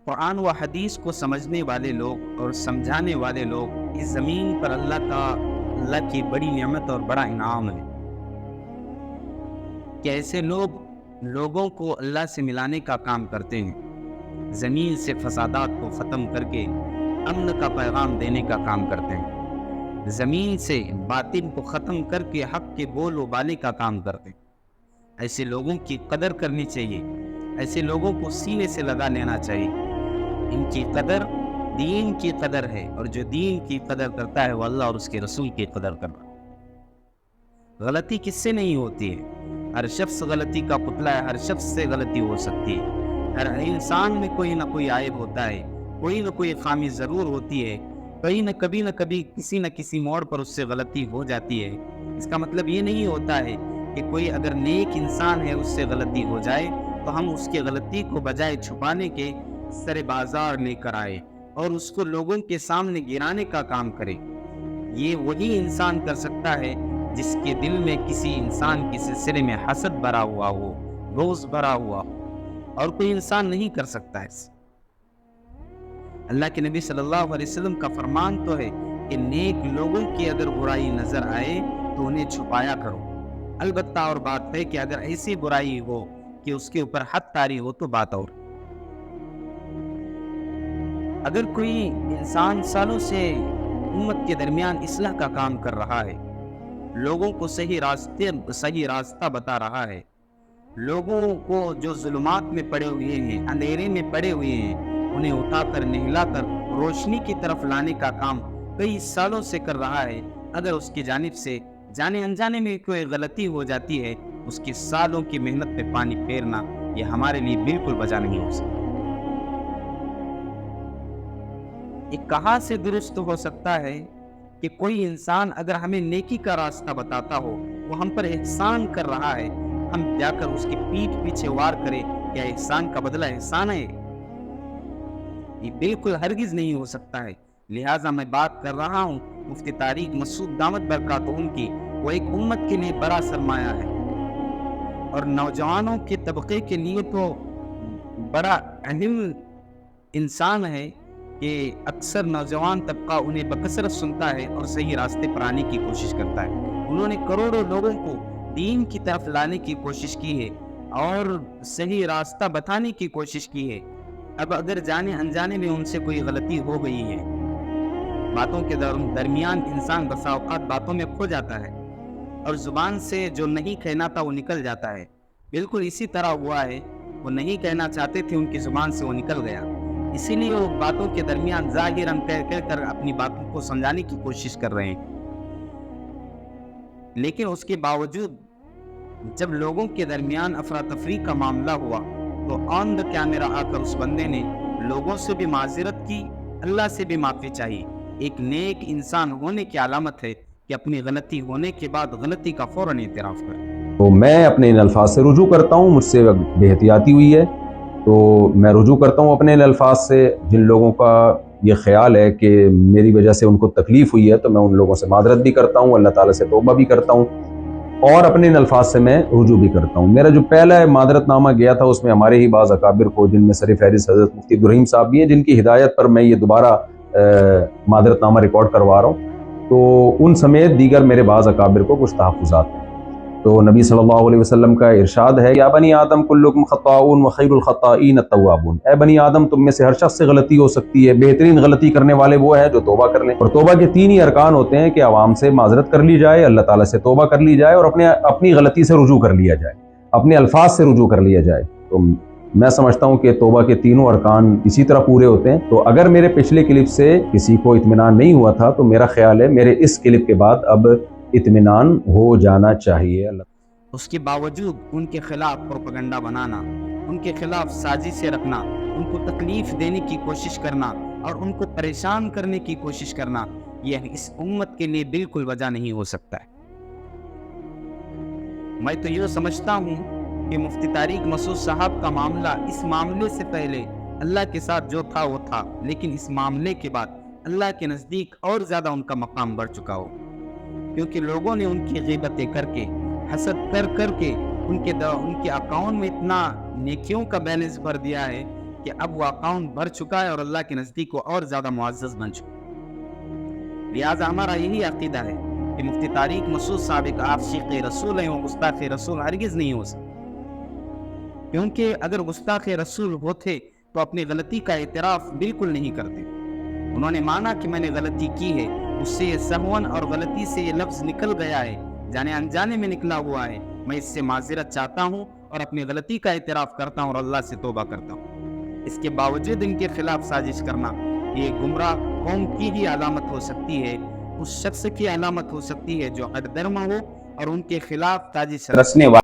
قرآن و حدیث کو سمجھنے والے لوگ اور سمجھانے والے لوگ اس زمین پر اللہ کی بڑی نعمت اور بڑا انعام ہے کہ ایسے لوگ لوگوں کو اللہ سے ملانے کا کام کرتے ہیں، زمین سے فسادات کو ختم کر کے امن کا پیغام دینے کا کام کرتے ہیں، زمین سے باطل کو ختم کر کے حق کے بول و بالے کا کام کرتے ہیں۔ ایسے لوگوں کی قدر کرنی چاہیے، ایسے لوگوں کو سینے سے لگا لینا چاہیے۔ ان کی قدر دین کی قدر ہے، اور جو دین کی قدر کرتا ہے وہ اللہ اور اس کے رسول کی قدر کرتا ہے۔ غلطی کس سے نہیں ہوتی ہے؟ ہر شخص غلطی کا پتلا ہے، ہر شخص سے غلطی ہو سکتی ہے، ہر انسان میں کوئی نہ کوئی عیب ہوتا ہے، کوئی نہ کوئی خامی ضرور ہوتی ہے، کبھی نہ کبھی کسی نہ کسی موڑ پر اس سے غلطی ہو جاتی ہے۔ اس کا مطلب یہ نہیں ہوتا ہے کہ کوئی اگر نیک انسان ہے اس سے غلطی ہو جائے تو ہم اس کی غلطی کو بجائے چھپانے کے سر بازار لے کر آئے اور اس کو لوگوں کے سامنے گرانے کا کام کرے۔ یہ وہی انسان کر سکتا ہے جس کے دل میں کسی انسان کے سلسلے میں حسد بھرا ہوا ہو، بغض بھرا ہوا ہو، اور کوئی انسان نہیں کر سکتا ہے۔ اللہ کے نبی صلی اللہ علیہ وسلم کا فرمان تو ہے کہ نیک لوگوں کی اگر برائی نظر آئے تو انہیں چھپایا کرو۔ البتہ اور بات ہے کہ اگر ایسی برائی ہو کہ اس کے اوپر حد طاری ہو تو بات اور۔ اگر کوئی انسان سالوں سے امت کے درمیان اصلاح کا کام کر رہا ہے، لوگوں کو صحیح راستہ بتا رہا ہے، لوگوں کو جو ظلمات میں پڑے ہوئے ہیں، اندھیرے میں پڑے ہوئے ہیں، انہیں اٹھا کر نہلا کر روشنی کی طرف لانے کا کام کئی سالوں سے کر رہا ہے، اگر اس کی جانب سے جانے انجانے میں کوئی غلطی ہو جاتی ہے، اس کی سالوں کی محنت پہ پانی پھیرنا یہ ہمارے لیے بالکل بجا نہیں ہو سکتا۔ یہ کہاں سے درست ہو سکتا ہے کہ کوئی انسان اگر ہمیں نیکی کا راستہ بتاتا ہو، وہ ہم پر احسان کر رہا ہے، ہم جا کر اس کی پیٹھ پیچھے وار کرے؟ کیا احسان کا بدلہ احسان ہے؟ یہ بالکل ہرگز نہیں ہو سکتا ہے۔ لہٰذا میں بات کر رہا ہوں مفتی طارق مسعود دامت برکاتہم کی، وہ ایک امت کے لیے بڑا سرمایہ ہے، اور نوجوانوں کے طبقے کے لیے تو بڑا اہم انسان ہے کہ اکثر نوجوان طبقہ انہیں بکثرت سنتا ہے اور صحیح راستے پر آنے کی کوشش کرتا ہے۔ انہوں نے کروڑوں لوگوں کو دین کی طرف لانے کی کوشش کی ہے اور صحیح راستہ بتانے کی کوشش کی ہے۔ اب اگر جانے انجانے میں ان سے کوئی غلطی ہو گئی ہے، باتوں کے درمیان انسان بسا اوقات باتوں میں کھو جاتا ہے اور زبان سے جو نہیں کہنا تھا وہ نکل جاتا ہے۔ بالکل اسی طرح ہوا ہے، وہ نہیں کہنا چاہتے تھے، ان کی زبان سے وہ نکل گیا، اسی لیے وہ باتوں کے درمیان ظاہراً کہہ کر اپنی باتوں کو سمجھانے کی کوشش کر رہے ہیں۔ لیکن اس کے باوجود جب لوگوں کے درمیان افراتفری کا معاملہ ہوا تو آن دا کیمرہ آ کر اس بندے نے لوگوں سے بھی معذرت کی، اللہ سے بھی معافی چاہیے۔ ایک نیک انسان ہونے کی علامت ہے کہ اپنی غلطی ہونے کے بعد غلطی کا فوراً اعتراف کرے۔ تو میں اپنے ان الفاظ سے رجوع کرتا ہوں، مجھ سے بے احتیاطی ہوئی ہے تو میں رجوع کرتا ہوں اپنے ان الفاظ سے۔ جن لوگوں کا یہ خیال ہے کہ میری وجہ سے ان کو تکلیف ہوئی ہے تو میں ان لوگوں سے معذرت بھی کرتا ہوں، اللہ تعالیٰ سے توبہ بھی کرتا ہوں، اور اپنے ان الفاظ سے میں رجوع بھی کرتا ہوں۔ میرا جو پہلا معذرت نامہ گیا تھا اس میں ہمارے ہی بعض اکابر کو، جن میں سر فہرست حضرت مفتی عبدالرحیم صاحب بھی ہیں، جن کی ہدایت پر میں یہ دوبارہ معذرت نامہ ریکارڈ کروا رہا ہوں، تو ان سمیت دیگر میرے بعض اکابر کو کچھ تحفظات ہیں۔ تو نبی صلی اللہ علیہ وسلم کا ارشاد ہے، یا بنی آدم کلکم خطاؤون وخیر الخطائین التوابون، اے بنی آدم تم میں سے ہر شخص سے غلطی ہو سکتی ہے، بہترین غلطی کرنے والے وہ ہیں جو توبہ کر لیں۔ اور توبہ کے تین ہی ارکان ہوتے ہیں کہ عوام سے معذرت کر لی جائے، اللہ تعالیٰ سے توبہ کر لی جائے، اور اپنی غلطی سے رجوع کر لیا جائے، اپنے الفاظ سے رجوع کر لیا جائے۔ تو میں سمجھتا ہوں کہ توبہ کے تینوں ارکان اسی طرح پورے ہوتے ہیں۔ تو اگر میرے پچھلے کلپ سے کسی کو اطمینان نہیں ہوا تھا تو میرا خیال ہے میرے اس کلپ کے بعد اب اطمینان ہو جانا چاہیے۔ اس کے باوجود ان کے خلاف پروپیگنڈا بنانا، ان کے خلاف سازشیں رکھنا، ان کو تکلیف دینے کی کوشش کرنا اور ان کو پریشان کرنے کی کوشش کرنا، یہ اس امت کے لیے بالکل وجہ نہیں ہو سکتا ہے۔ میں تو یہ سمجھتا ہوں کہ مفتی طارق مسعود صاحب کا معاملہ اس معاملے سے پہلے اللہ کے ساتھ جو تھا وہ تھا، لیکن اس معاملے کے بعد اللہ کے نزدیک اور زیادہ ان کا مقام بڑھ چکا ہو، کیونکہ لوگوں نے ان کی غیبتیں کر کے، حسد کر کے ان کے اکاؤنٹ میں اتنا نیکیوں کا بیلنس بھر دیا ہے کہ اب وہ اکاؤنٹ بھر چکا ہے اور اللہ کے نزدیک وہ اور زیادہ معزز بن چکا ہے۔ لہٰذا ہمارا یہی عقیدہ ہے کہ مفتی طارق مسعود صاحب ایک عاشق رسول ہیں، وہ گستاخ رسول ہرگز نہیں ہو سکتے، کیونکہ اگر گستاخ رسول ہوتے تو اپنی غلطی کا اعتراف بالکل نہیں کرتے۔ انہوں نے مانا کہ میں نے غلطی کی ہے، مجھ سے یہ سہون اور غلطی سے یہ لفظ نکل گیا ہے، جانے انجانے میں نکلا ہوا ہے، میں اس سے معذرت چاہتا ہوں اور اپنی غلطی کا اعتراف کرتا ہوں اور اللہ سے توبہ کرتا ہوں۔ اس کے باوجود ان کے خلاف سازش کرنا یہ گمراہ قوم کی ہی علامت ہو سکتی ہے، اس شخص کی علامت ہو سکتی ہے جو ہٹ درما ہو اور ان کے خلاف سازش رچنے والا